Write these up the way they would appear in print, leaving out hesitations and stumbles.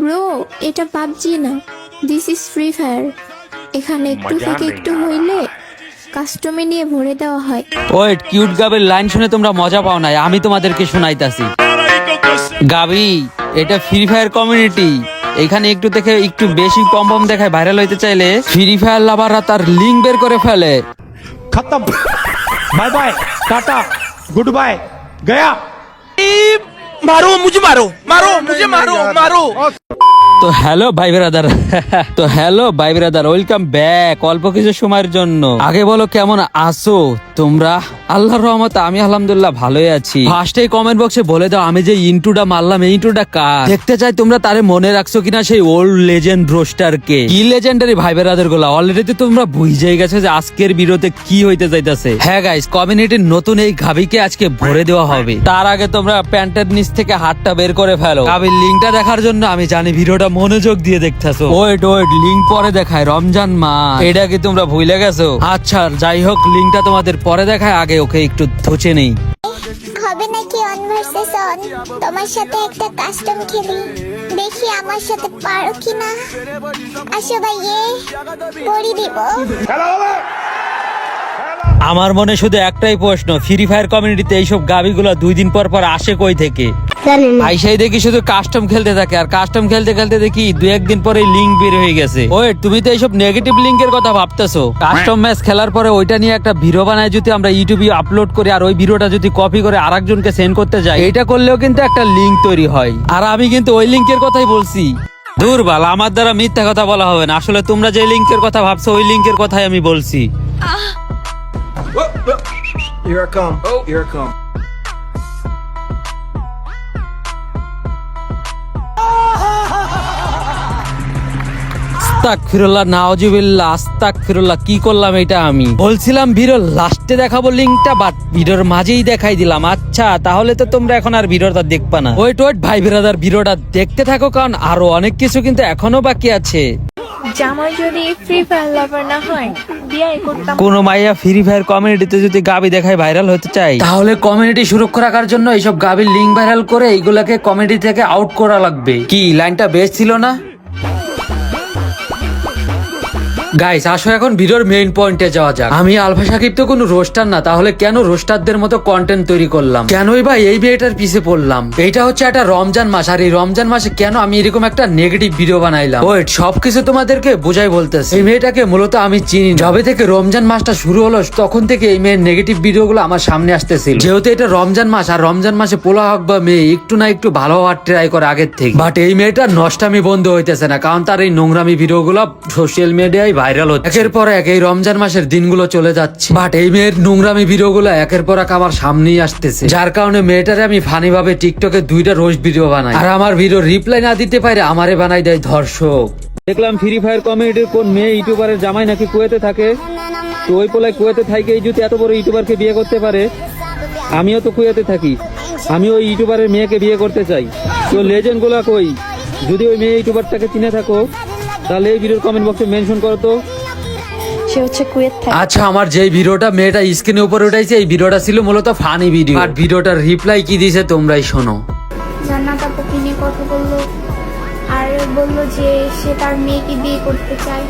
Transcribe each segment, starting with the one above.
Bro, এটা PUBG না, this is free fire. এখানে একটু থেকে একটু হইলে কাস্টমে নিয়ে ভরে দেওয়া হয়। ওয়েট, কিউট গাবের লাইন শুনে তোমরা মজা পাও নাই, আমি তোমাদেরকে শোনাইতাছি। গাবি, এটা ফ্রি ফায়ার কমিউনিটি। এখানে একটু থেকে একটু বেশি পম্পম দেখায় ভাইরাল হইতে চাইলে ফ্রি ফায়ার লাভাররা তার লিঙ্ক বের করে ফেলে। खत्म, bye bye, tata, good bye, गया। मारो मुझे, मारो मारो मुझे, मारो मारो। তো হ্যালো ভাই ব্রাদার, ওয়েলকাম ব্যাক অল্প কিছু সময়ের জন্য। আগে বলো কেমন আছো তোমরা? আল্লাহর রহমতে আমি আলহামদুলিল্লাহ ভালোই আছি। ফার্স্টে কমেন্ট বক্সে বলে দাও আমি যে ইন্টুটা মারলাম এই ইন্টুটা কার। দেখতে চাই তোমরা তারে মনে রাখছো কিনা সেই ওল্ড লেজেন্ড রোস্টার কে। কি লেজেন্ডারি ভাই ব্রাদার গুলা, অলরেডি তোমরা বুঝেই গেছো যে আজকের ভিডিওতে কি হইতে যাইতাছে। হ্যাঁ গাইস, কমিউনিটির নতুন এই গাবিকে আজকে ভরে দেওয়া হবে। তার আগে তোমরা প্যান্টের নিচ থেকে হাতটা বের করে ফেলো। গাবির লিঙ্কটা দেখার জন্য আমি জানি ভিডিওটা মনোযোগ দিয়ে দেখতেছো। ওয়েট, লিঙ্ক পরে দেখায় রমজান মাস, এটা কি তোমরা ভুলে গেছো? আচ্ছা যাই হোক, লিঙ্কটা তোমাদের পরে দেখায়, আগে ওকে একটু ধুচে নেই। হবে নাকি অন ভার্সেস অন? তোমার সাথে একটা কাস্টম খেলি, দেখি আমার সাথে পারো কিনা। আসো ভাইয়ে, পড়ি দিব। আমার মনে শুধু একটাই প্রশ্ন, ফ্রি ফায়ার কমিউনিটিতে এইসব গাবিগুলা 2 দিন পর পর আসে কই থেকে? আইসাই দেখি শুধু কাস্টম খেলতে থাকে, আর কাস্টম খেলতে খেলতে দেখি 2-1 দিন পরে লিঙ্ক বের হয়ে গেছে। ওয়েট, তুমি তো এইসব নেগেটিভ লিঙ্কের কথা ভাবতেছো। কাস্টম ম্যাচ খেলার পরে ওইটা নিয়ে একটা ভিডিও বানায় যদি আমরা ইউটিউবে আপলোড করি, আর ওই ভিডিওটা যদি কপি করে আরেকজনকে সেন্ড করতে যাই, এটা করলেও কিন্তু একটা লিঙ্ক তৈরি হয়। আর আমি কিন্তু ওই লিঙ্কের কথাই বলছি। দুর্বল, আমার দ্বারা মিথ্যা কথা বলা হবে না। আসলে তোমরা যে লিঙ্কের কথা ভাবছো ওই লিঙ্কের কথাই আমি বলছি। Here I come. Here I come. আস্তাগফিরুল্লাহ, নাউজুবিল্লাহ, আস্তাগফিরুল্লাহ, কি করলাম এটা? আমি বলছিলাম ভিডিওর লাস্টে দেখাবো লিঙ্কটা, বাট ভিডিওর মাঝেই দেখাই দিলাম। আচ্ছা তাহলে তো তোমরা এখন আর ভিডিওটা দেখবা না। ওয়েট ভাই ব্রাদার, ভিডিওটা দেখতে থাকো, কারণ আরো অনেক কিছু কিন্তু এখনো বাকি আছে। জামাই যদি ফ্রি ফায়ার লাভার না হয়, বিয়ে করতাম। কোন মাইয়া ফ্রি ফায়ার কমিউনিটিতে যদি গাবি দেখায় ভাইরাল হতে চাই, তাহলে কমিউনিটি সুরক্ষা রাখার জন্য এইসব গাবির লিঙ্ক ভাইরাল করে এইগুলাকে কমিউনিটি থেকে আউট করা লাগবে। কি লাইনটা বেশ ছিল না? গাইস আসো এখন ভিডিওর মেইন পয়েন্টে যাওয়া যাক। আমি আলফা সাকিব তো কোনো রোস্টার না, তাহলে কেন রোস্টারদের মতো কন্টেন্ট তৈরি করলাম? কেনই বা এই মেয়েটার পিছে পড়লাম? এটা হচ্ছে একটা রমজান মাস, আর এই রমজান মাসে কেন আমি এরকম একটা নেগেটিভ ভিডিও বানাইলাম? ওয়েট, সবকিছু তোমাদেরকে বোঝাই বলতেছি। এই মেয়েটাকে মূলত আমি চিনি, যবে থেকে রমজান মাসটা শুরু হলো তখন থেকে এই মেয়ের নেগেটিভ ভিডিওগুলো আমার সামনে আসতেছিল। যেহেতু এটা রমজান মাস, আর রমজান মাসে পোলা হক বা মেয়ে একটু না একটু ভালো হওয়ার ট্রাই করে আগের থেকে। বাট এই মেয়েটার নষ্টামি বন্ধ হইতেছে না, কারণ তার এই নোংরামি ভিডিওগুলো সোশ্যাল মিডিয়ায় ভাইরাল হচ্ছে। একের পর এক এই রমজান মাসের দিনগুলো চলে যাচ্ছে, বাট এই মেয়ের নোংরামি ভিডিওগুলো একের পর এক আমার সামনেই আসতেছে। যার কারণে মেয়েটারে আমি ফানি ভাবে টিকটকে 2টা রোস্ট ভিডিও বানাই, আর আমার ভিডিও রিপ্লাই না দিতে পারে আমারে বানাই দেয় ধর্ষক। দেখলাম ফ্রি ফায়ার কমিউনিটির কোন মেয়ে ইউটিউবারের জামাই নাকি কুয়েতে থাকে। তো ওই পোলায় কুয়েতে থাকে এই যদি এত বড় ইউটিউবারকে বিয়ে করতে পারে, আমিও তো কুয়েতে থাকি, আমি ওই ইউটিউবারের মেয়েকে বিয়ে করতে চাই। তো লেজেন্ড গুলা কই? যদি ওই মেয়ে ইউটিউবারটাকে চিনে থাকো তাহলে এই ভিডিওর কমেন্ট বক্সে মেনশন করো তো। সে হচ্ছে কুয়েত থাকে। আচ্ছা, আমার যেই ভিডিওটা মেয়েটা স্ক্রিনের উপরে উঠাইছে এই ভিডিওটা ছিল মূলত ফানি ভিডিও, আর ভিডিওটার রিপ্লাই কি দিয়েছে তোমরাই শোনো। জান্নাত আপুকে নিয়ে কথা বললো, আর বললো যে সে তার মেয়েকে বিয়ে করতে চায়।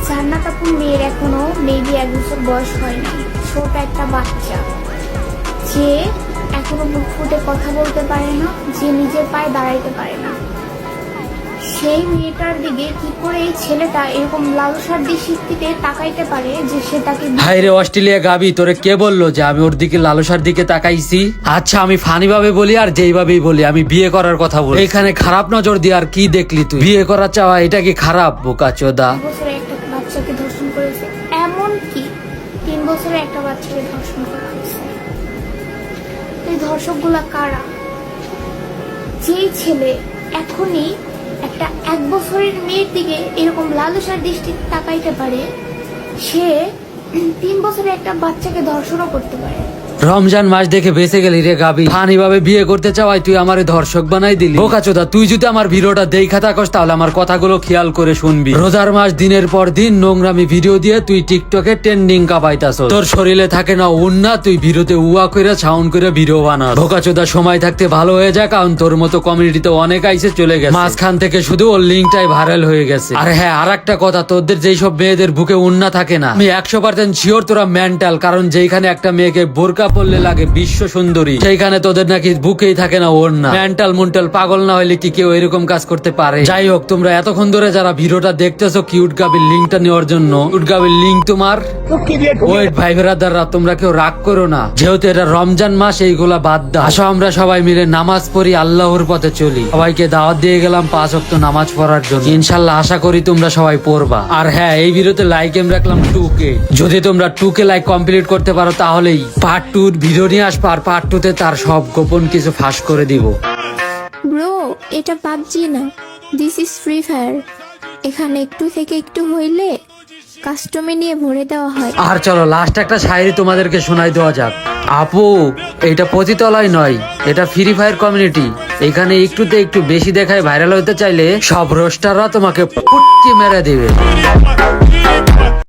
জান্নাত আপুর মেয়ের এখনো মেবি 1 বছর বয়স হয় নাই, ছোট একটা বাচ্চা, যে এখনো মুখ ফুটে কথা বলতে পারে না, যে নিজের পায়ে দাঁড়াইতে পারে না। সেই মেয়েটার দিকে কি করে এই ছেলেটা এরকম লালসার দৃষ্টিতে তাকাইতে পারে যে সে তাকে। হাই রে অস্ট্রেলিয়া গাবি, তোরে কে বললো যে আমি ওর দিকে লালসার দিকে তাকাইছি? আচ্ছা আমি ফানি ভাবে বলি আর যেইভাবেই বলি, আমি বিয়ে করার কথা বলি। এখানে খারাপ নজর দিয়ে আর কি দেখলি তুই? বিয়ে করা চাওয়া এটা কি খারাপ? বোকাচোদা। 3 বছরে একটা বাচ্চাকে ধর্ষণ করেছে, এমন কি 3 বছরে একটা বাচ্চাকে ধর্ষণ করা হয়েছে। এই ধর্ষকগুলা কারা? যেই ছেলে এখনই একটা 1 বছরের মেয়ের দিকে এরকম লালসার দৃষ্টিতে তাকাইতে পারে, সে 3 বছরে একটা বাচ্চাকে ধর্ষণও করতে পারে। রমজান মাস দেখে বেঁচে গেলি রে গাবি, ফানি ভাবে বিয়ে করতে চাওয়াই তুই আমারে ধর্ষক বানাই দিলি। বোকাচোদা, তুই যদি আমার ভিডিওটা দেখা থাকস তাহলে আমার কথাগুলো খেয়াল করে শুনবি। রোজার মাস দিনের পর দিন নোংরামি ভিডিও দিয়ে তুই টিকটকে ট্রেন্ডিং কাপাইতাছ। তোর শরীরে থাকে না উন্না, তুই ভিডিওতে উয়া কইরা সাউন্ড করে ভিডিও বানাস। বোকাচোদা, সময় থাকতে ভালো হয়ে যায়, কারণ তোর মতো কমিউনিটিতে অনেক আইসে চলে গেছে, মাঝখান থেকে শুধু ওর লিঙ্কটাই ভাইরাল হয়ে গেছে। আর হ্যাঁ, আর একটা কথা, তোদের যেই সব মেয়েদের বুকে উন্না থাকে না, আমি 100% শিওর তোরা মেন্টাল, কারণ যেখানে একটা মেয়েকে বোরকা পরলে লাগে বিশ্ব সুন্দরী, সেইখানে তোদের নাকি বুকেই থাকে না ওড়না। মেন্টাল মুন্টাল পাগল না হইলে কি কেউ এরকম কাজ করতে পারে? যাই হোক, তোমরা এতক্ষণ ধরে যারা ভিডিওটা দেখতেছো কিউট গাবির লিঙ্কটা নেওয়ার জন্য, কিউট গাবির লিঙ্ক তোমার ওয়েট ভাই ব্রাদাররা, তোমরা কেউ রাগ করো না, যেহেতু এটা রমজান মাস, এইগুলা বাদ দাও। আসো আমরা সবাই মিলে নামাজ পড়ি, আল্লাহর পথে চলি। সবাইকে দাওয়াত দিয়ে গেলাম 5 ওয়াক্ত নামাজ পড়ার জন্য, ইনশাল্লাহ আশা করি তোমরা সবাই পড়বা। আর হ্যাঁ, এই ভিডিওতে লাইক এম রাখলাম 2K, যদি তোমরা 2K লাইক কমপ্লিট করতে পারো তাহলেই পার্ট 2 ভিডিও নিয়ে আসবো, আর পার্ট 2 তে তার সব গোপন কিছু ফাঁস করে দিব। ব্রো, এটা পাবজি না, দিস ইজ ফ্রি ফায়ার। এখানে একটু থেকে একটু হইলে কাস্টমে নিয়ে ভরে দেওয়া হয়। আর চলো লাস্ট একটা শায়রি তোমাদেরকে শোনাই দেওয়া যাক। আপু, এটা পতিতলয় নয়, এটা ফ্রি ফায়ার কমিউনিটি। এখানে একটুতে একটু বেশি দেখায় ভাইরাল হতে চাইলে সব রোস্টাররা তোমাকে পুটকি মেরে দিবে।